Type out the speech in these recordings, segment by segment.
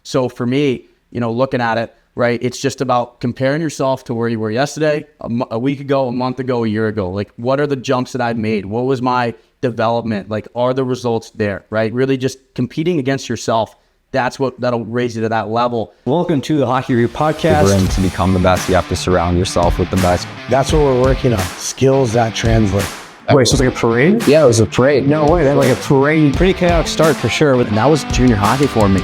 So for me, looking at it, right, it's just about comparing yourself to where you were yesterday, a week ago, a month ago, a year ago. Like, what are the jumps that I've made? What was my development? Like, are the results there, right? Really just competing against yourself. That'll raise you to that level. Welcome to the Hockey Review Podcast. To become the best, you have to surround yourself with the best. That's what we're working on. Skills that translate. Wait, so it's like a parade? Yeah, it was a parade. No way, that's like a parade. Pretty chaotic start for sure. And that was junior hockey for me.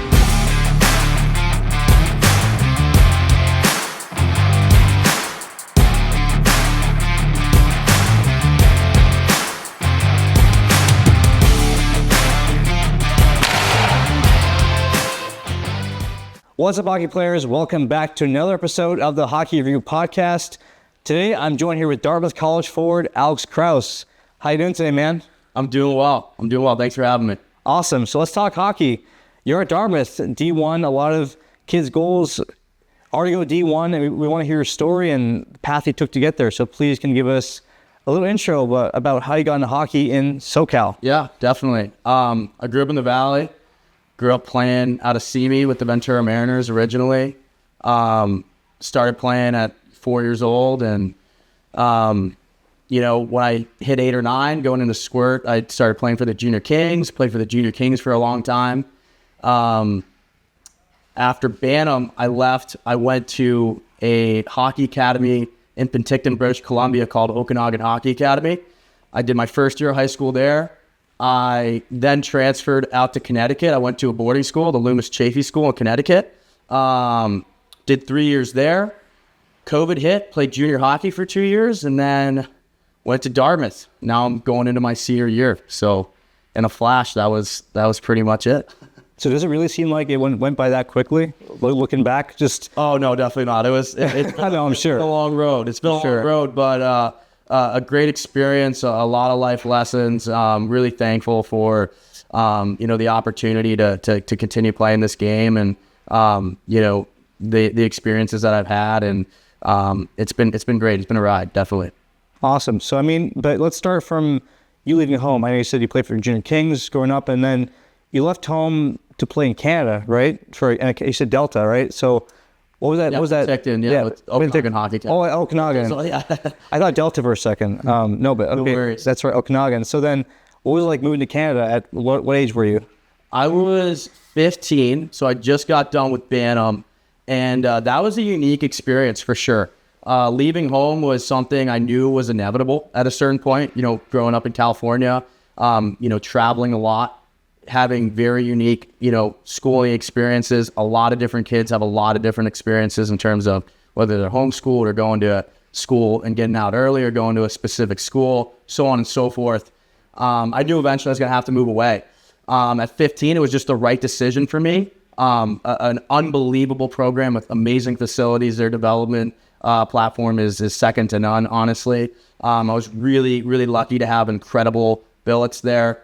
What's up, hockey players? Welcome back to another episode of the Hockey Review Podcast. Today, I'm joined here with Dartmouth College Forward, Alex Krause. How you doing today, man? I'm doing well. Thanks for having me. Awesome. So let's talk hockey. You're at Dartmouth, D1. A lot of kids' goals are to go D1, and we want to hear your story and the path you took to get there. So please, can you give us a little intro about how you got into hockey in SoCal? Yeah, definitely. I grew up in the Valley. Grew up playing out of Simi with the Ventura Mariners originally. Started playing at 4 years old, and when I hit 8 or 9, going into Squirt, I started playing for the Junior Kings. Played for the Junior Kings for a long time. After Bantam, I left. I went to a hockey academy in Penticton, British Columbia called Okanagan Hockey Academy. I did my first year of high school there. I then transferred out to Connecticut. I went to a boarding school, the Loomis Chaffee School in Connecticut. Did 3 years there. COVID hit, played junior hockey for 2 years, and then went to Dartmouth. Now I'm going into my senior year. So in a flash, that was pretty much it. So does it really seem like it went by that quickly? Looking back, just... Oh, no, definitely not. I know, I'm sure. It's been a long road. It's been a long road, but... a great experience, a lot of life lessons. Really thankful for, the opportunity to continue playing this game and, the experiences that I've had. And it's been great. It's been a ride, definitely. Awesome. So, but let's start from you leaving home. I know you said you played for Junior Kings growing up, and then you left home to play in Canada, right? And you said Delta, right? So... What was that? Yeah, what was that? With Okanagan Hockey Team. Oh, Okanagan. So, yeah. I thought Delta for a second. No, but okay, no worries. That's right, Okanagan. So then, what was it like moving to Canada? At what age were you? I was 15, so I just got done with Bantam, and that was a unique experience for sure. Leaving home was something I knew was inevitable at a certain point. Growing up in California, traveling a lot. Having very unique, schooling experiences. A lot of different kids have a lot of different experiences in terms of whether they're homeschooled or going to school and getting out early or going to a specific school, so on and so forth. I knew eventually I was going to have to move away. At 15, it was just the right decision for me. An unbelievable program with amazing facilities. Their development platform is second to none, honestly. I was really, really lucky to have incredible billets there.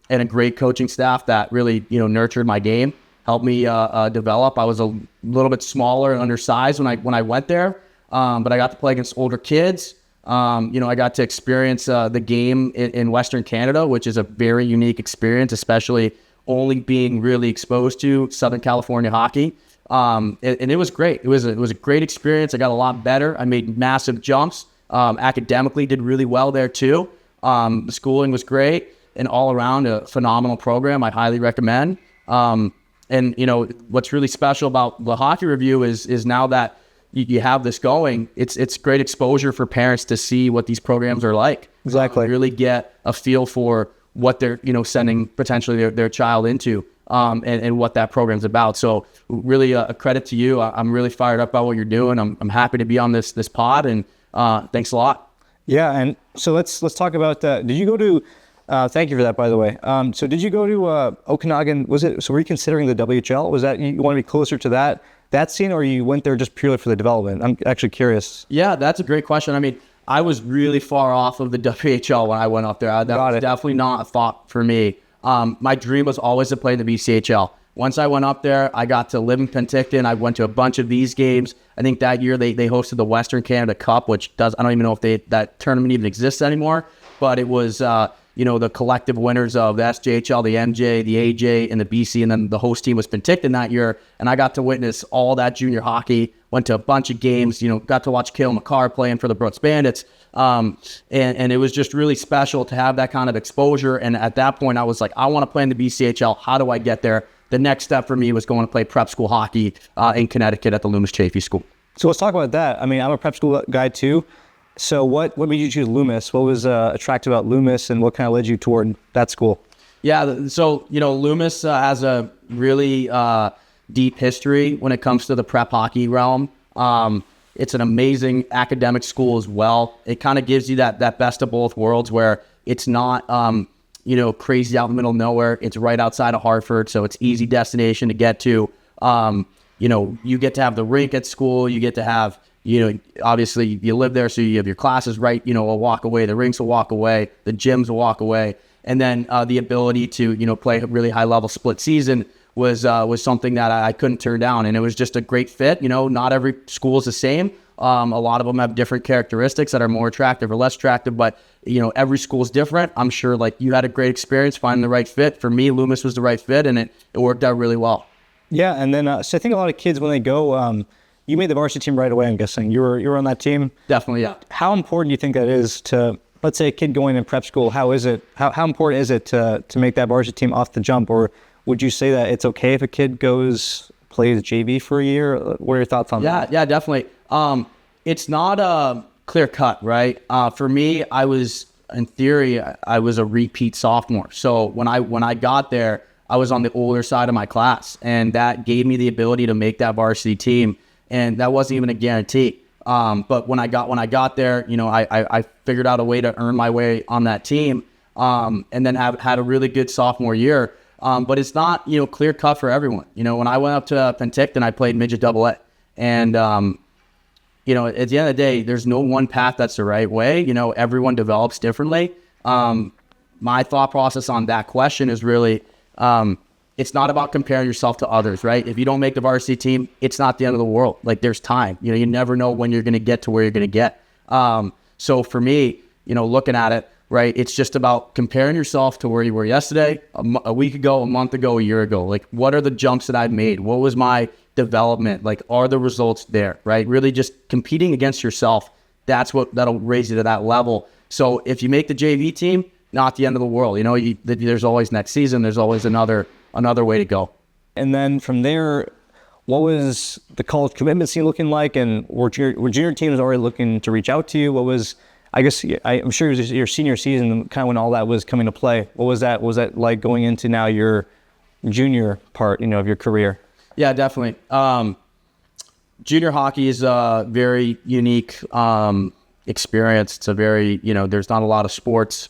And a great coaching staff that really, nurtured my game, helped me develop. I was a little bit smaller and undersized when I went there, but I got to play against older kids. I got to experience the game in Western Canada, which is a very unique experience, especially only being really exposed to Southern California hockey. And it was great. It was a great experience. I got a lot better. I made massive jumps. Academically, did really well there too. The schooling was great. And all around a phenomenal program. I highly recommend. And what's really special about the Hockey Review is now that you have this going, it's great exposure for parents to see what these programs are like. Exactly. Really get a feel for what they're sending potentially their child into, and what that program's about. So really a credit to you. I'm really fired up about what you're doing. I'm happy to be on this pod, and thanks a lot. Yeah, and so let's talk about that. Did you go to? Thank you for that, by the way. So did you go to Okanagan? So were you considering the WHL? Was that, you want to be closer to that scene, or you went there just purely for the development? I'm actually curious. Yeah, that's a great question. I was really far off of the WHL when I went up there. That was definitely not a thought for me. My dream was always to play in the BCHL. Once I went up there, I got to live in Penticton. I went to a bunch of these games. I think that year they hosted the Western Canada Cup, which I don't even know if that tournament even exists anymore, but it was the collective winners of the SJHL, the MJ, the AJ, and the BC, and then the host team was Penticton that year. And I got to witness all that junior hockey, went to a bunch of games, got to watch Cale McCarr playing for the Brooks Bandits. And it was just really special to have that kind of exposure. And at that point, I was like, I want to play in the BCHL. How do I get there? The next step for me was going to play prep school hockey in Connecticut at the Loomis Chaffee School. So let's talk about that. I mean, I'm a prep school guy too. So what made you choose Loomis? What was attractive about Loomis, and what kind of led you toward that school? Yeah, so, Loomis has a really deep history when it comes to the prep hockey realm. It's an amazing academic school as well. It kind of gives you that best of both worlds where it's not, crazy out in the middle of nowhere. It's right outside of Hartford, so it's easy destination to get to. You get to have the rink at school. You get to have, obviously you live there, so you have your classes right, a walk away. The rinks will walk away. The gyms will walk away. And then the ability to, play a really high-level split season was something that I couldn't turn down. And it was just a great fit. Not every school is the same. A lot of them have different characteristics that are more attractive or less attractive, but every school is different. I'm sure you had a great experience finding the right fit. For me, Loomis was the right fit, and it worked out really well. Yeah, and then so I think a lot of kids when they go, you made the varsity team right away. I'm guessing you were on that team. Definitely, yeah. How important do you think that is to, let's say, a kid going in prep school? How important is it to make that varsity team off the jump, or would you say that it's okay if a kid plays JV for a year? What are your thoughts on that? Yeah, definitely. It's not a clear cut, right? For me, in theory, I was a repeat sophomore. So when I got there, I was on the older side of my class, and that gave me the ability to make that varsity team. And that wasn't even a guarantee. But when I got there, I figured out a way to earn my way on that team, and then had a really good sophomore year. But it's not, clear cut for everyone. When I went up to Penticton, I played midget AA. And, at the end of the day, there's no one path that's the right way. Everyone develops differently. My thought process on that question is really, it's not about comparing yourself to others, right? If you don't make the varsity team, it's not the end of the world. There's time. You never know when you're going to get to where you're going to get. So for me, looking at it, right, it's just about comparing yourself to where you were yesterday, a week ago, a month ago, a year ago. What are the jumps that I've made? What was my development? Are the results there, right? Really just competing against yourself. That'll raise you to that level. So if you make the JV team, not the end of the world. There's always next season. There's always another way to go. And then from there, what was the college commitment scene looking like? And were junior teams already looking to reach out to you? What was, I'm sure it was your senior season, kind of when all that was coming to play. What was that? Was that like going into now your junior part, of your career? Yeah, definitely. Junior hockey is a very unique experience. It's a very, there's not a lot of sports,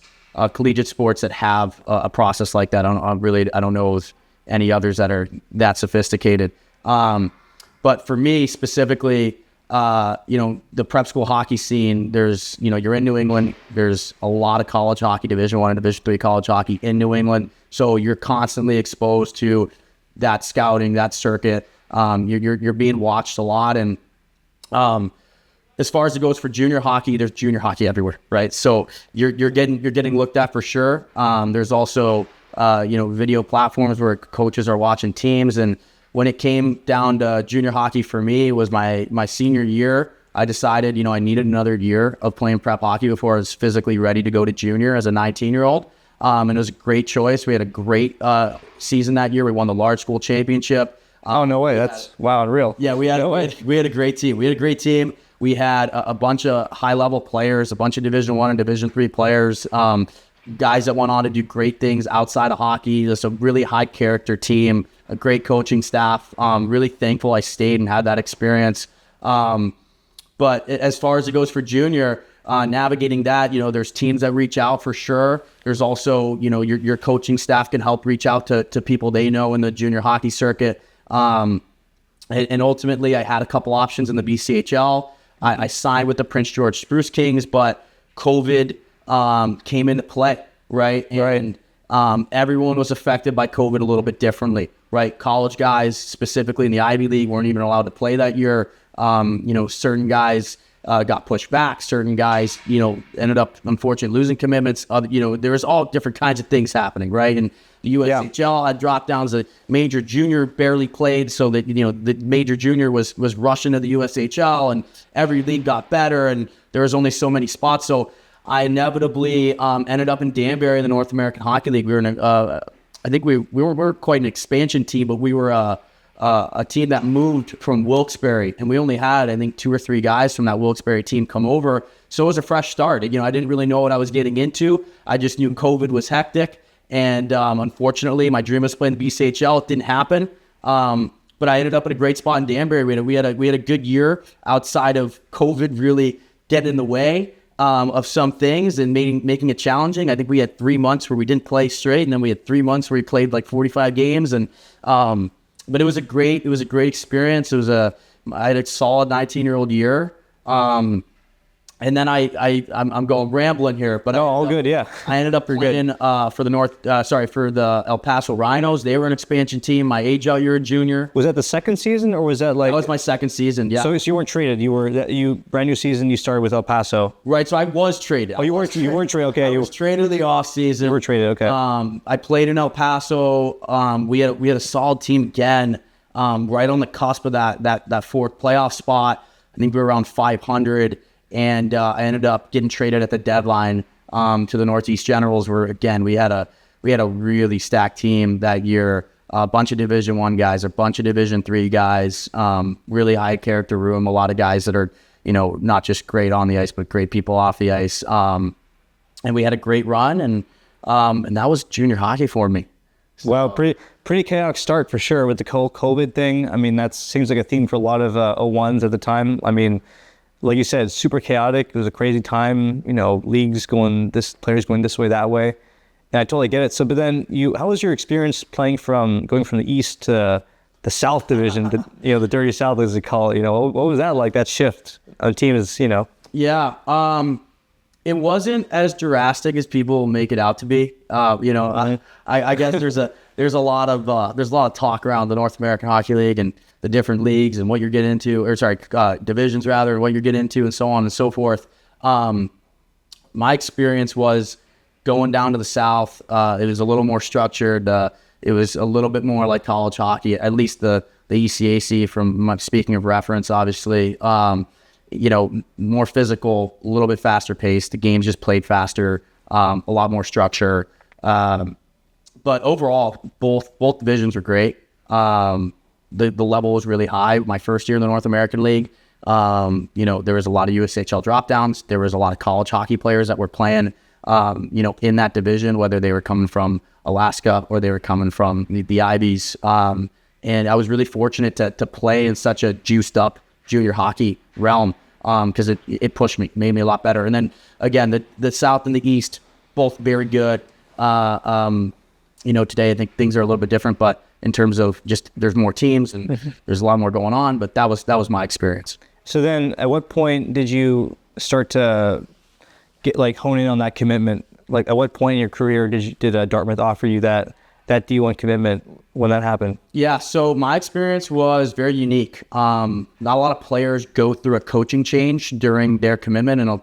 collegiate sports that have a process like that. I don't know of any others that are that sophisticated. But for me specifically, the prep school hockey scene, there's, you're in New England, there's a lot of college hockey, Division I and Division III college hockey in New England. So you're constantly exposed to that scouting, that circuit. You're being watched a lot. And as far as it goes for junior hockey, there's junior hockey everywhere, right? So you're getting looked at for sure. There's also video platforms where coaches are watching teams. And when it came down to junior hockey for me, it was my senior year. I decided, I needed another year of playing prep hockey before I was physically ready to go to junior as a 19-year-old. And it was a great choice. We had a great season that year. We won the large school championship. Oh, no way. That's wow, unreal. Yeah, we had a great team. We had a bunch of high-level players, a bunch of Division I and Division III players, guys that went on to do great things outside of hockey. Just a really high-character team, a great coaching staff. Really thankful I stayed and had that experience. But as far as it goes for junior, navigating that, there's teams that reach out for sure. There's also, your coaching staff can help reach out to people they know in the junior hockey circuit. And ultimately, I had a couple options in the BCHL. I signed with the Prince George Spruce Kings, but COVID came into play, right? And everyone was affected by COVID a little bit differently, right? College guys, specifically in the Ivy League, weren't even allowed to play that year. Certain guys got pushed back. Certain guys, ended up unfortunately losing commitments. There was all different kinds of things happening, right? And the USHL had dropped down. The major junior barely played, so that the major junior was rushing to the USHL, and every league got better, and there was only so many spots. So I inevitably ended up in Danbury in the North American Hockey League. We were in I think we were quite an expansion team, but we were a team that moved from Wilkes-Barre, and we only had, I think, 2 or 3 guys from that Wilkes-Barre team come over. So it was a fresh start. I didn't really know what I was getting into. I just knew COVID was hectic, and unfortunately, my dream was playing the BCHL. It didn't happen, but I ended up in a great spot in Danbury. We had a good year outside of COVID really getting in the way of some things and making it challenging. I think we had 3 months where we didn't play straight, and then we had 3 months where we played like 45 games, and but it was a great experience. I had a solid 19-year-old year. And then I'm going rambling here, but all good, yeah. I ended up playing for the El Paso Rhinos. They were an expansion team. My age out year, junior. Was that the second season, or was that like? That was my second season. Yeah. So you weren't traded. You brand new season. You started with El Paso. Right. So I was traded. Oh, you weren't traded. Okay. I was traded in the off season. You were traded. Okay. I played in El Paso. We had a solid team again. Right on the cusp of that fourth playoff spot. I think we were around 500. And I ended up getting traded at the deadline to the Northeast Generals, where again we had a really stacked team that year. A bunch of Division I guys, a bunch of Division III guys, really high character room. A lot of guys that are not just great on the ice, but great people off the ice. And we had a great run, and that was junior hockey for me. So, well, pretty chaotic start for sure with the whole COVID thing. I mean, that seems like a theme for a lot of O1s at the time. I mean, like you said, super chaotic. It was a crazy time, leagues going players going this way, that way. And I totally get it. So, but then how was your experience going from the East to the South Division, the dirty South, as they call it? What was that like, that shift? Our team is, Yeah. It wasn't as drastic as people make it out to be. I guess there's a lot of talk around the North American Hockey League and the different leagues and what you're getting into, divisions rather, what you're getting into, and so on and so forth. My experience was going down to the South. It was a little more structured. It was a little bit more like college hockey, at least the ECAC from my speaking of reference, obviously. More physical, a little bit faster paced. The games just played faster, a lot more structure. But overall, both divisions were great. The level was really high. My first year in the North American League, there was a lot of USHL drop-downs. There was a lot of college hockey players that were playing, in that division, whether they were coming from Alaska or they were coming from the Ivies. And I was really fortunate to play in such a juiced-up junior hockey realm because it pushed me, made me a lot better. And then, again, the South and the East, both very good. Today I think things are a little bit different, but in terms of just there's more teams and there's a lot more going on, but that was my experience. So then at what point did you start to get hone in on that commitment? Like at what point in your career did Dartmouth offer you that D1 commitment when that happened? Yeah, so my experience was very unique. Not a lot of players go through a coaching change during their commitment, and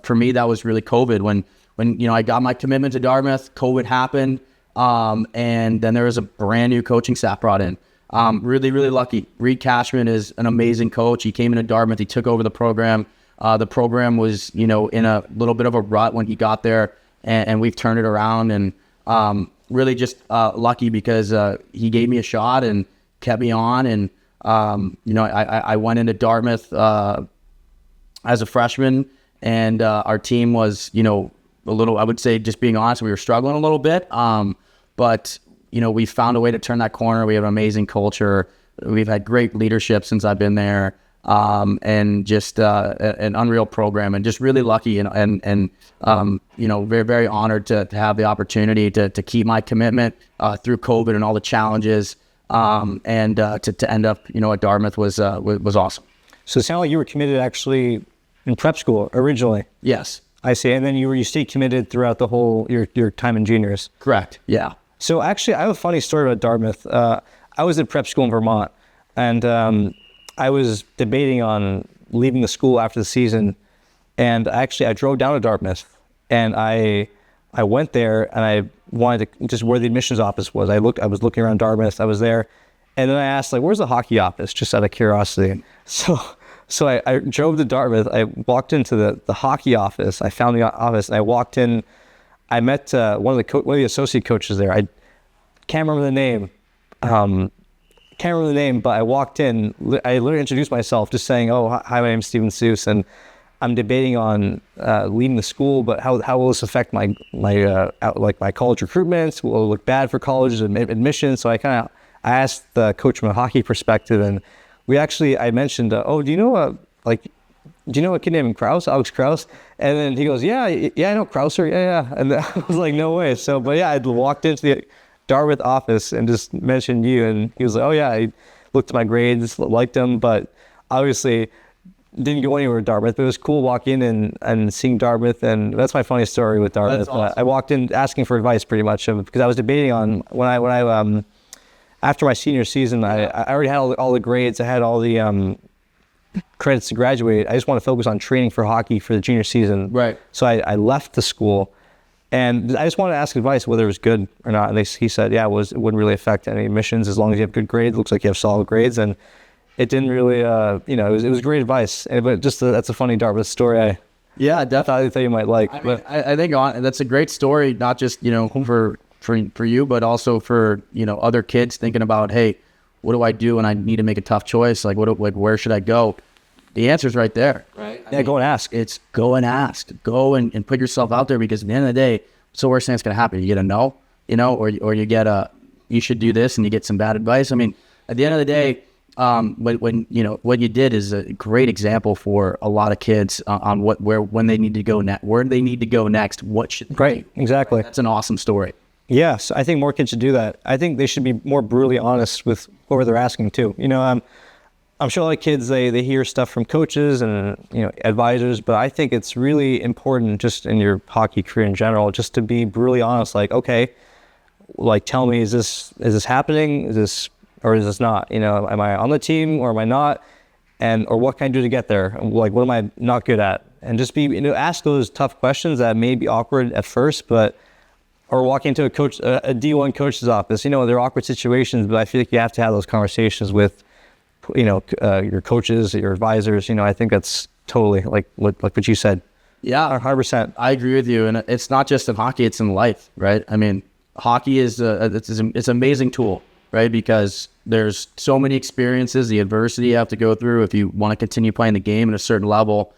for me that was really COVID. When I got my commitment to Dartmouth, COVID happened. And then there was a brand new coaching staff brought in. Really, really lucky. Reed Cashman is an amazing coach. He came into Dartmouth. He took over the program. The program was, in a little bit of a rut when he got there, and we've turned it around. And really just lucky because he gave me a shot and kept me on. And I went into Dartmouth as a freshman, and our team was, a little. I would say, just being honest, we were struggling a little bit. But, we found a way to turn that corner. We have an amazing culture. We've had great leadership since I've been there, and just an unreal program, and just really lucky and very, very honored to have the opportunity to keep my commitment through COVID and all the challenges, and to end up, at Dartmouth was awesome. So it sounded like you were committed actually in prep school originally. Yes. I see. And then you stayed committed throughout the whole your time in juniors. Correct. Yeah. So actually, I have a funny story about Dartmouth. I was at prep school in Vermont, and I was debating on leaving the school after the season, and actually I drove down to Dartmouth, and I went there, and I wanted to just where the admissions office was. I was looking around Dartmouth. I was there, and then I asked, like, where's the hockey office, just out of curiosity. So I drove to Dartmouth. I walked into the hockey office. I found the office, and I walked in. I met one of the associate coaches there. I can't remember the name. But I walked in. I literally introduced myself, just saying, "Oh, hi, my name's Steven Seuss, and I'm debating on leaving the school. But how will this affect my college recruitment? Will it look bad for colleges and admissions?" So I asked the coach from a hockey perspective, and I mentioned, "Oh, do you know a kid named Krause, Alex Krause?" And then he goes, yeah, I know Krauser, yeah. And I was like, no way. So, but yeah, I walked into the Dartmouth office and just mentioned you, and he was like, oh yeah, I looked at my grades, liked them, but obviously didn't go anywhere with Dartmouth. But it was cool walking in and seeing Dartmouth, and that's my funny story with Dartmouth. That's awesome. I walked in asking for advice pretty much, because I was debating on when I after my senior season, I already had all the grades, I had all the credits to graduate. I just want to focus on training for hockey for the junior season. Right. So I left the school, and I just wanted to ask advice whether it was good or not. And he said, yeah, it wouldn't really affect any admissions as long as you have good grades. It looks like you have solid grades, and it didn't really, it was great advice. But that's a funny Dartmouth story. Yeah, definitely. I thought you might like. I think that's a great story, not just for you, but also for other kids thinking about, hey, what do I do when I need to make a tough choice? Like where should I go? The answer's right there. Right. Go and ask. It's go and ask. Go and put yourself out there, because at the end of the day, what's the worst thing that's going to happen? You get a no, or you get you should do this, and you get some bad advice. I mean, at the end of the day, when what you did is a great example for a lot of kids on when they need to go next, where they need to go next, what should they do? Exactly. That's an awesome story. Yes, I think more kids should do that. I think they should be more brutally honest with whoever they're asking too. I'm sure a lot of kids, they hear stuff from coaches and advisors, but I think it's really important just in your hockey career in general, just to be brutally honest. Like, okay, tell me, is this happening? Is this not? Am I on the team or am I not? Or what can I do to get there? Like, what am I not good at? And just be ask those tough questions that may be awkward at first, or walking into a D1 coach's office. They're awkward situations, but I feel like you have to have those conversations with your coaches, your advisors. I think that's totally like what you said. Yeah, 100%. I agree with you, and it's not just in hockey; it's in life, right? I mean, hockey is it's an amazing tool, right? Because there's so many experiences, the adversity you have to go through if you want to continue playing the game at a certain level.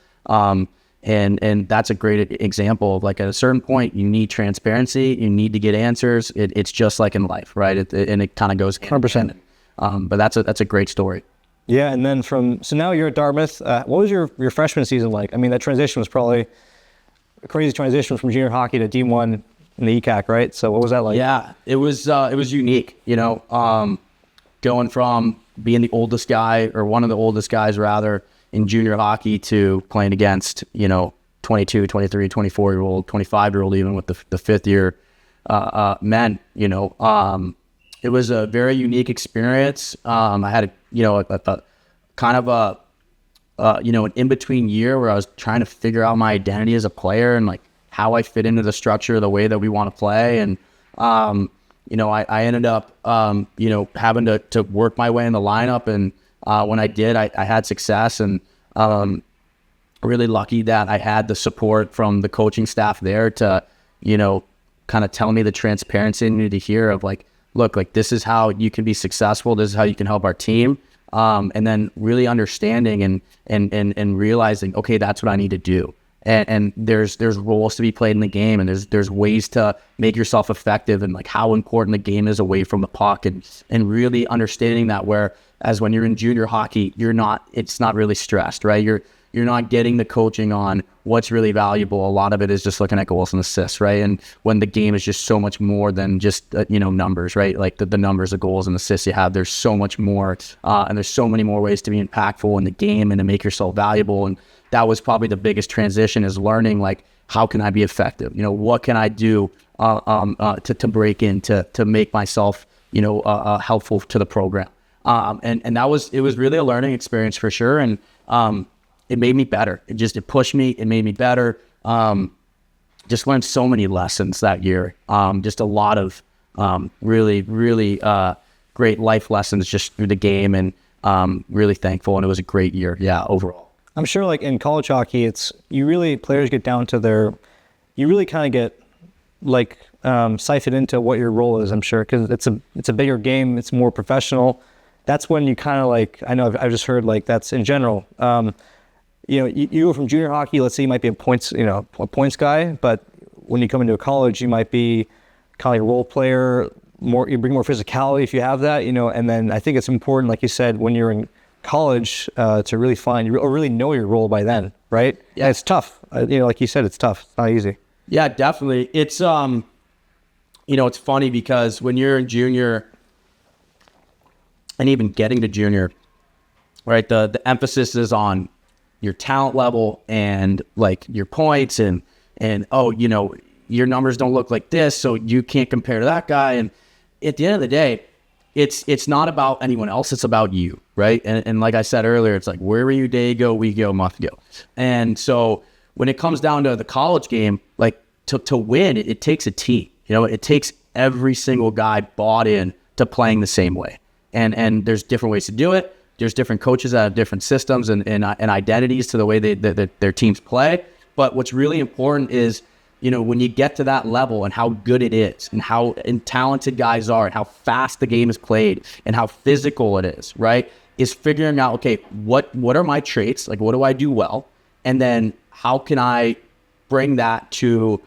And that's a great example of, like, at a certain point, you need transparency, you need to get answers. It's just like in life, right? And it kind of goes 100%. But that's a great story. Yeah, and then so now you're at Dartmouth. What was your freshman season like? I mean, that transition was probably a crazy transition from junior hockey to D1 in the ECAC, right? So what was that like? Yeah, it was unique, going from being the oldest guy, or one of the oldest guys rather, in junior hockey, to playing against 22, 23, 24-year-old, 25-year-old, even with the fifth year men. It was a very unique experience. I had a kind of an in-between year where I was trying to figure out my identity as a player and like how I fit into the structure, the way that we want to play. And I ended up having to work my way in the lineup, and when I did, I had success, and really lucky that I had the support from the coaching staff there to kind of tell me the transparency I needed to hear of, like, look, like, this is how you can be successful. This is how you can help our team. And then really understanding and realizing, okay, that's what I need to do. And there's roles to be played in the game, and there's ways to make yourself effective, and like how important the game is away from the puck, and really understanding that, whereas when you're in junior hockey, it's not really stressed, right? You're not getting the coaching on what's really valuable. A lot of it is just looking at goals and assists, right? And when the game is just so much more than just numbers, right? Like the numbers of goals and assists you have, there's so much more, and there's so many more ways to be impactful in the game and to make yourself valuable. And that was probably the biggest transition, is learning, like, how can I be effective? What can I do to break in, to make myself helpful to the program? And it was really a learning experience for sure. And it made me better. It pushed me. It made me better. Just learned so many lessons that year. Just a lot of really, really great life lessons just through the game, and really thankful. And it was a great year, overall. I'm sure, like in college hockey, players get down to you really kind of get like siphoned into what your role is. I'm sure because it's a bigger game. It's more professional. That's when you kind of like, I know I've just heard like that's in general. You go from junior hockey, let's say you might be a points guy, but when you come into a college, you might be kind of like a role player, you bring more physicality if you have that, and then I think it's important, like you said, when you're in college, to really find, or really know your role by then, right? Yeah, it's tough. Like you said, it's tough. It's not easy. Yeah, definitely. It's, it's funny because when you're in junior and even getting to junior, right, the emphasis is on your talent level and like your points and your numbers don't look like this, so you can't compare to that guy. And at the end of the day, it's not about anyone else, it's about you, right? And like I said earlier, it's like where were you day ago, week ago, month ago. And so when it comes down to the college game, like to win, it takes a team. It takes every single guy bought in to playing the same way. And there's different ways to do it. There's different coaches that have different systems and identities to the way their teams play. But what's really important is, when you get to that level and how good it is and how talented guys are and how fast the game is played and how physical it is, right, is figuring out, okay, what are my traits? Like, what do I do well? And then how can I bring that to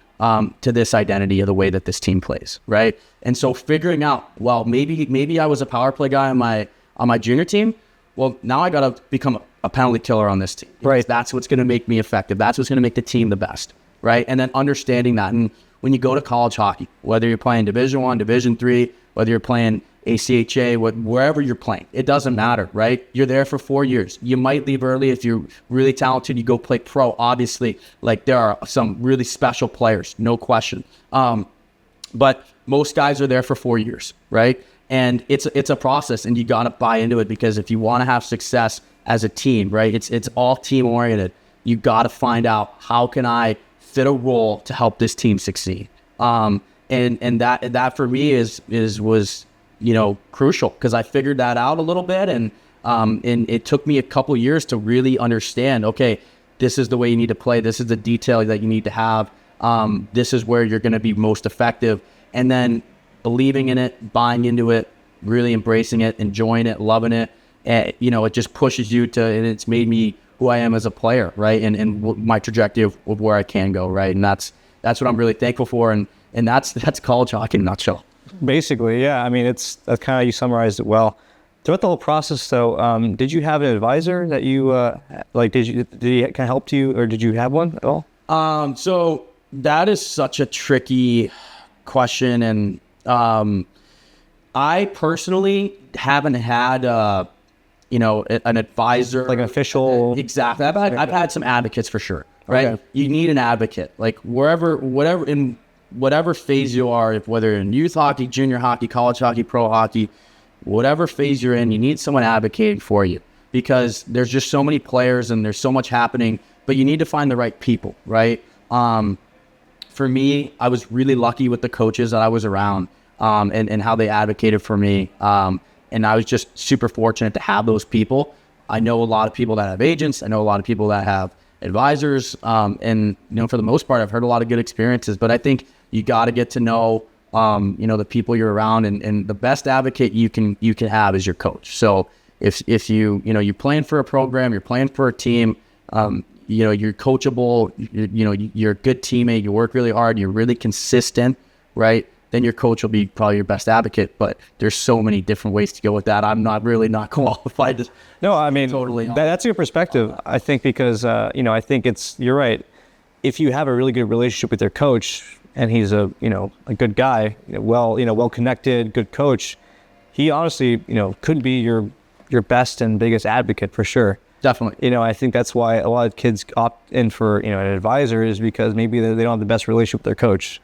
this identity of the way that this team plays, right? And so figuring out, well, maybe I was a power play guy on my junior team. Well, now I got to become a penalty killer on this team. Right. That's what's going to make me effective. That's what's going to make the team the best, right? And then understanding that. And when you go to college hockey, whether you're playing Division I, Division III, whether you're playing ACHA, wherever you're playing, it doesn't matter, right? You're there for 4 years. You might leave early if you're really talented. You go play pro. Obviously, like there are some really special players, no question. But most guys are there for 4 years, right? And it's a process, and you got to buy into it, because if you want to have success as a team, right, it's all team oriented. You got to find out, how can I fit a role to help this team succeed? And that for me was crucial, because I figured that out a little bit, and it took me a couple years to really understand, okay, this is the way you need to play. This is the detail that you need to have. This is where you're going to be most effective. And then believing in it, buying into it, really embracing it, enjoying it, loving it. And, it just pushes you to, and it's made me who I am as a player, right? And my trajectory of where I can go, right? And that's what I'm really thankful for. And that's college hockey in a nutshell. Basically, yeah. I mean, that's kind of, you summarized it well. Throughout the whole process, though, did you have an advisor that you, did he kind of help you, or did you have one at all? So that is such a tricky question. And I personally haven't had, an advisor. Like an official. Exactly. I've had some advocates for sure, right? Okay. You need an advocate, like in whatever phase you are, whether in youth hockey, junior hockey, college hockey, pro hockey, whatever phase you're in, you need someone advocating for you, because there's just so many players and there's so much happening, but you need to find the right people, right? For me, I was really lucky with the coaches that I was around, and how they advocated for me. And I was just super fortunate to have those people. I know a lot of people that have agents. I know a lot of people that have advisors. And, for the most part, I've heard a lot of good experiences. But I think you got to get to know, the people you're around. And the best advocate you can have is your coach. So if you're playing for a program, you're playing for a team, you're coachable, you're a good teammate, you work really hard, you're really consistent, right? Then your coach will be probably your best advocate. But there's so many different ways to go with that. I'm not qualified to. No, I mean, totally. That's your perspective, I think, because, I think you're right. If you have a really good relationship with your coach, and he's a good guy, well connected, good coach, he honestly, could be your best and biggest advocate for sure. Definitely. I think that's why a lot of kids opt in for, an advisor, is because maybe they don't have the best relationship with their coach.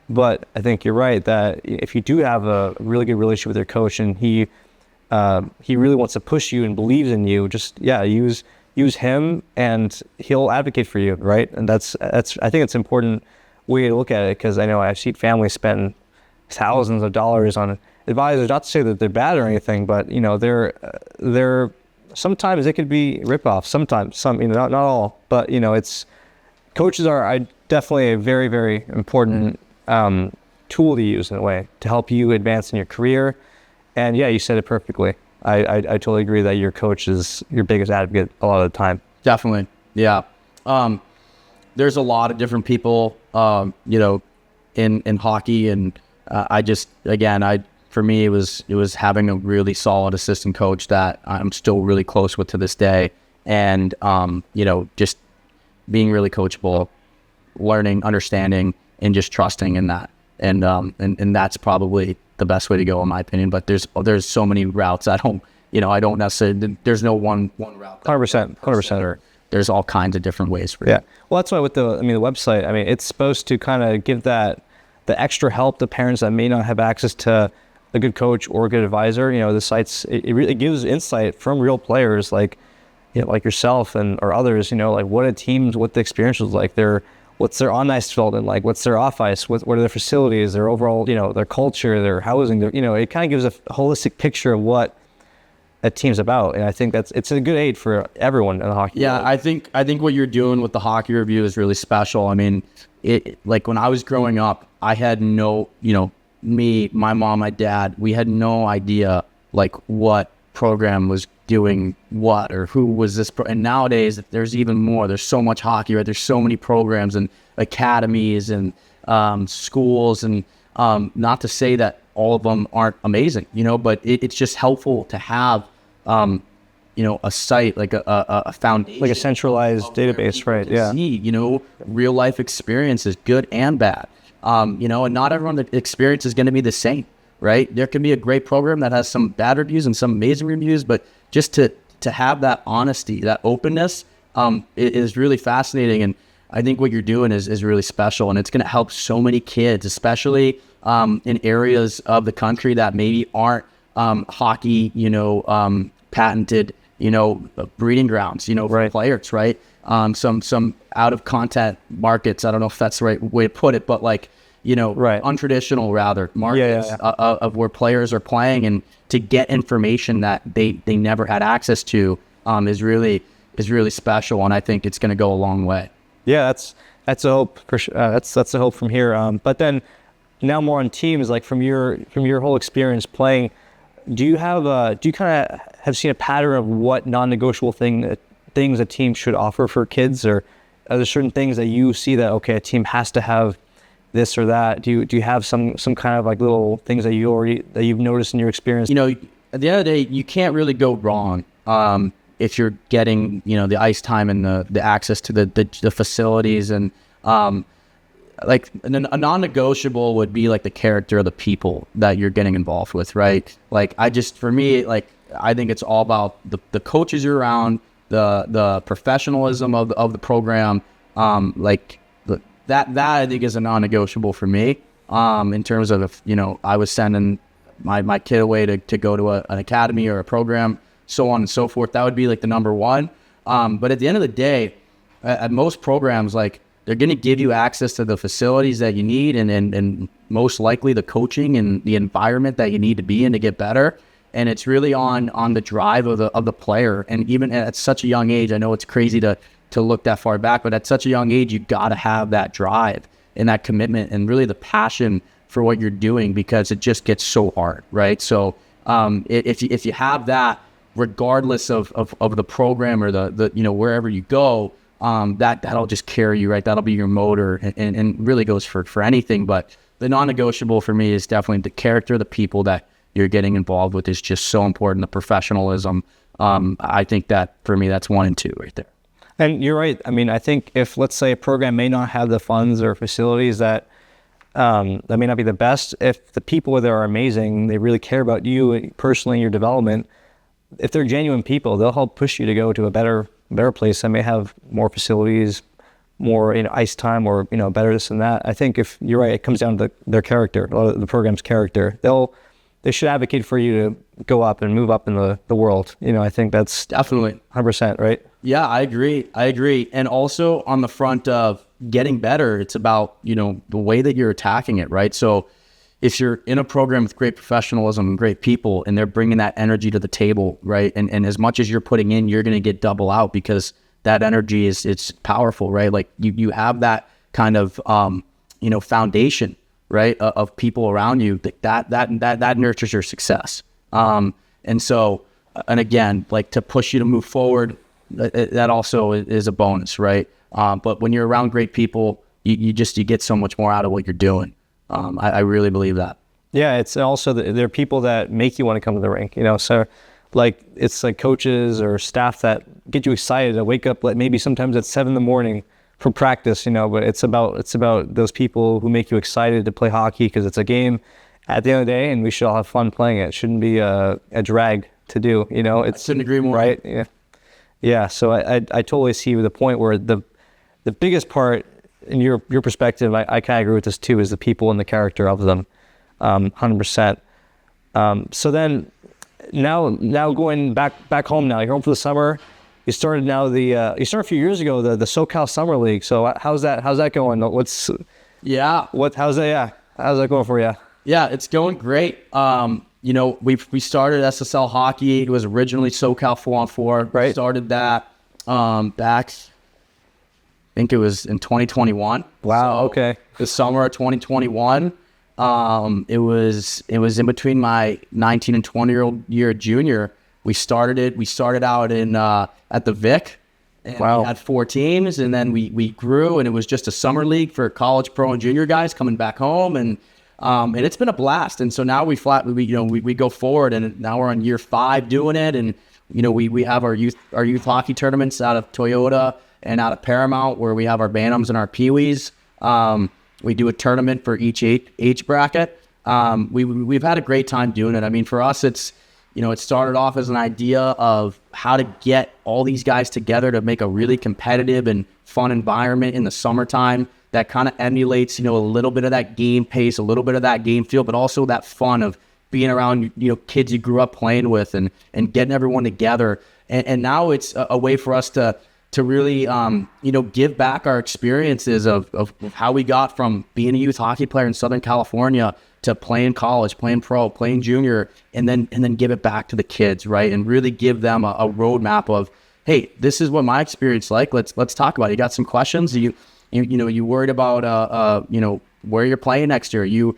But I think you're right that if you do have a really good relationship with your coach, and he really wants to push you and believes in you, just use use him and he'll advocate for you, right? And that's I think it's an important way to look at it, because I know I've seen families spend thousands of dollars on advisors. Not to say that they're bad or anything, but they're sometimes it could be ripoff. Sometimes not all, but it's coaches are definitely a very, very important tool to use in a way to help you advance in your career. And yeah, you said it perfectly. I totally agree that your coach is your biggest advocate a lot of the time. Definitely. Yeah. There's a lot of different people, in hockey, and for me, it was having a really solid assistant coach that I'm still really close with to this day. And, just being really coachable, learning, understanding, and just trusting in that. And that's probably the best way to go in my opinion. But there's so many routes. I don't necessarily, there's no one route. 100%. There's all kinds of different ways for it. Yeah. Well, that's why with the website, it's supposed to kind of give the extra help to parents that may not have access to a good coach or a good advisor. The sites, it really gives insight from real players like yourself or others, like what the experience was like, what's their on-ice development like, what's their off-ice, what are their facilities, their overall, their culture, their housing, it kind of gives a holistic picture of what a team's about. And I think it's a good aid for everyone in the hockey world. I think what you're doing with the hockey review is really special. It like when I was growing up, I had no, me, my mom, my dad, we had no idea like what program was doing what or who was this and nowadays there's even more. There's so much hockey, right? There's so many programs and academies and schools, and not to say that all of them aren't amazing, but it's just helpful to have a site like a foundation, like a centralized database, right? Yeah. See, real life experiences, good and bad. And not everyone's experience is going to be the same, right? There can be a great program that has some bad reviews and some amazing reviews, but just to have that honesty, that openness, is really fascinating. And I think what you're doing is really special, and it's going to help so many kids, especially in areas of the country that maybe aren't hockey, patented, breeding grounds, for right. players, right? Some out of content markets. I don't know if that's the right way to put it, but like, right. untraditional rather markets of where players are playing, and to get information that they never had access to is really special, and I think it's going to go a long way. Yeah, that's a hope for sure. That's the hope from here. But then now more on teams, like from your whole experience playing, do you kind of have seen a pattern of what non-negotiable things a team should offer for kids, or are there certain things that you see that a team has to have this or that? Do you have some kind of like little things that you've noticed in your experience? At the end of the day, you can't really go wrong if you're getting the ice time and the access to the facilities, and like a non-negotiable would be like the character of the people that you're getting involved with, right? Like for me, like I think it's all about the coaches you're around, the professionalism of the program, that I think is a non-negotiable for me. In terms of if I was sending my kid away to go to an academy or a program, so on and so forth, that would be like the number one. But at the end of the day, at most programs, like they're going to give you access to the facilities that you need, and most likely the coaching and the environment that you need to be in to get better. And it's really on the drive of the player. And even at such a young age, I know it's crazy to look that far back, but at such a young age, you got to have that drive and that commitment and really the passion for what you're doing, because it just gets so hard, right? So if you have that, regardless of the program or the wherever you go, that'll just carry you, right? That'll be your motor, and really goes for anything. But the non-negotiable for me is definitely the character of the people that you're getting involved with is just so important. The professionalism. I think that for me, that's 1 and 2 right there. And you're right. I think if, let's say, a program may not have the funds or facilities that may not be the best, if the people there are amazing, they really care about you personally, your development, if they're genuine people, they'll help push you to go to a better place that may have more facilities, more ice time, or better this and that. I think if you're right, it comes down to their character, a lot of the program's character. They'll they should advocate for you to go up and move up in the world. I think that's Definitely. 100%, right? Yeah, I agree. And also on the front of getting better, it's about, the way that you're attacking it, right? So if you're in a program with great professionalism and great people, and they're bringing that energy to the table, right? And as much as you're putting in, you're going to get double out, because that energy it's powerful, right? Like you have that kind of, foundation, right? Of people around you that nurtures your success. And again, like to push you to move forward, that also is a bonus, right? But when you're around great people, you get so much more out of what you're doing. I really believe that. Yeah, it's also there are people that make you want to come to the rink, so like it's like coaches or staff that get you excited to wake up, like maybe sometimes at 7 a.m. for practice, but it's about those people who make you excited to play hockey, because it's a game at the end of the day, and we should all have fun playing it. It shouldn't be a drag to do, I couldn't agree more. Right? Yeah. So I totally see the point where the biggest part in your perspective, I kind of agree with this too, is the people and the character of them, 100%. So then now going back home now, you're home for the summer. You started you started a few years ago, the SoCal Summer League. So how's that going? How's that going for you? Yeah, it's going great. We started SSL hockey. It was originally SoCal 4-on-4. Right. Started that back, I think it was in 2021. Wow. So okay. The summer of 2021. It was in between my 19 and 20-year-old year junior. We started out in at the Vic. And wow. We had 4 teams, and then we grew, and it was just a summer league for college, pro, and junior guys coming back home, and it's been a blast. And so now we go forward, and now we're on year 5 doing it, and we have our youth hockey tournaments out of Toyota and out of Paramount, where we have our Bantams and our Peewees. We do a tournament for each age bracket. We've had a great time doing it. I mean, for us, it's it started off as an idea of how to get all these guys together to make a really competitive and fun environment in the summertime that kind of emulates, a little bit of that game pace, a little bit of that game feel, but also that fun of being around, kids you grew up playing with and getting everyone together. And now it's a way for us to really, give back our experiences of how we got from being a youth hockey player in Southern California to playing college, playing pro, playing junior, and then give it back to the kids, right? And really give them a roadmap of, hey, this is what my experience like. Let's talk about it. You got some questions? You worried about where you're playing next year? Are you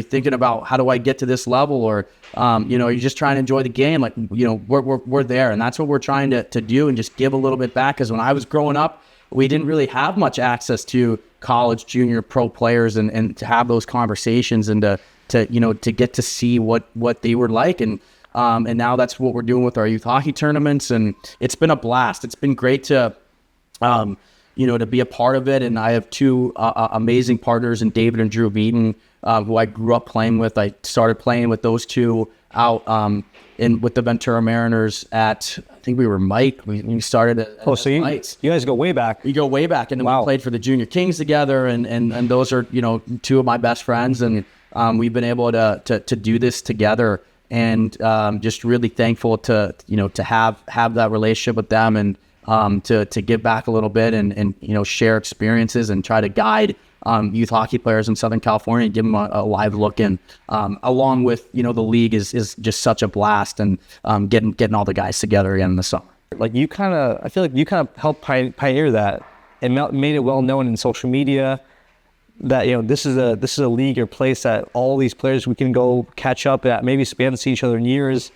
thinking about how do I get to this level, or you're just trying to enjoy the game? Like we're there, and that's what we're trying to do, and just give a little bit back. Because when I was growing up, we didn't really have much access to college, junior, pro players, and to have those conversations, and to get to see what they were like, and now that's what we're doing with our youth hockey tournaments, and it's been a blast. It's been great to to be a part of it. And I have 2 amazing partners in David and Drew Beaton, who I grew up playing with. I started playing with those 2 out with the Ventura Mariners at, I think we were Mike. We started at so you guys go way back. We go way back, and then wow. We played for the Junior Kings together, and those are 2 of my best friends, and we've been able to do this together, and just really thankful to have that relationship with them, and to give back a little bit, and share experiences and try to guide youth hockey players in Southern California and give them a live look in, along with, the league is just such a blast, and getting all the guys together again in the summer. Like I feel like you kind of helped pioneer that and made it well known in social media that, this is a league or place that all these players we can go catch up at. Maybe we haven't seen each other in years.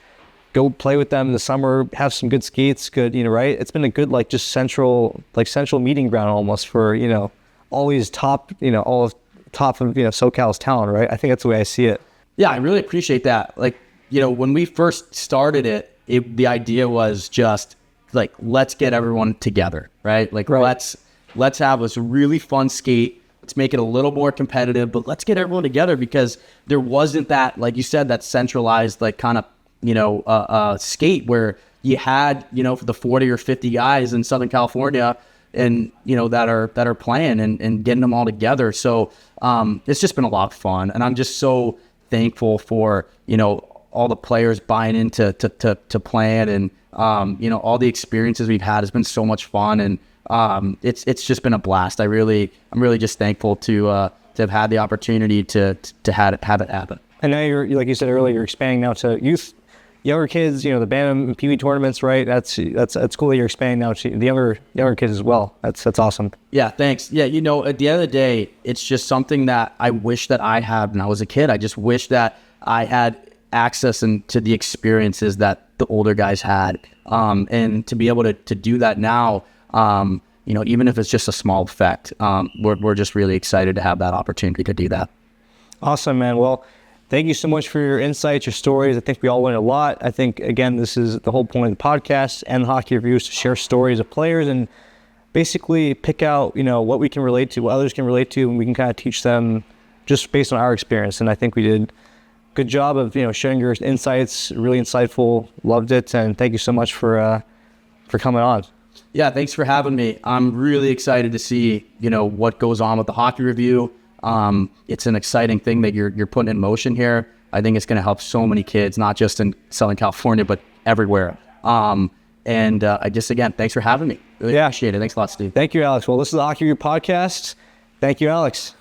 Go play with them in the summer, have some good skates, good, right? It's been a good, just central meeting ground almost for, all these top, all of top of, SoCal's talent, right? I think that's the way I see it. Yeah, I really appreciate that. When we first started it, the idea was just let's get everyone together, right? Right. Let's have this really fun skate. Let's make it a little more competitive, but let's get everyone together, because there wasn't that, like you said, that centralized, kind of, skate where you had, the 40 or 50 guys in Southern California, and that are playing and getting them all together. So it's just been a lot of fun, and I'm just so thankful for, all the players buying into to playing, and all the experiences we've had has been so much fun, and it's just been a blast. I'm really just thankful to have had the opportunity to have it happen. And now you're, like you said earlier, you're expanding now to younger kids, the Bantam and Pee Wee tournaments, right? That's cool that you're expanding now to the younger kids as well. That's awesome. Yeah, thanks. Yeah, at the end of the day, it's just something that I wish that I had when I was a kid. I just wish that I had access to the experiences that the older guys had, and to be able to do that now, even if it's just a small effect, we're just really excited to have that opportunity to do that. Awesome, man. Well, thank you so much for your insights, your stories. I think we all learned a lot. I think, again, this is the whole point of the podcast and the Hockey Review is to share stories of players and basically pick out, what we can relate to, what others can relate to, and we can kind of teach them just based on our experience. And I think we did a good job of, sharing your insights. Really insightful. Loved it. And thank you so much for coming on. Yeah, thanks for having me. I'm really excited to see, what goes on with the Hockey Review. It's an exciting thing that you're putting in motion here. I think it's going to help so many kids, not just in Southern California, but everywhere. Again, thanks for having me. Really appreciate it. Thanks a lot, Steve. Thank you, Alex. Well, this is the Hockey Review podcast. Thank you, Alex.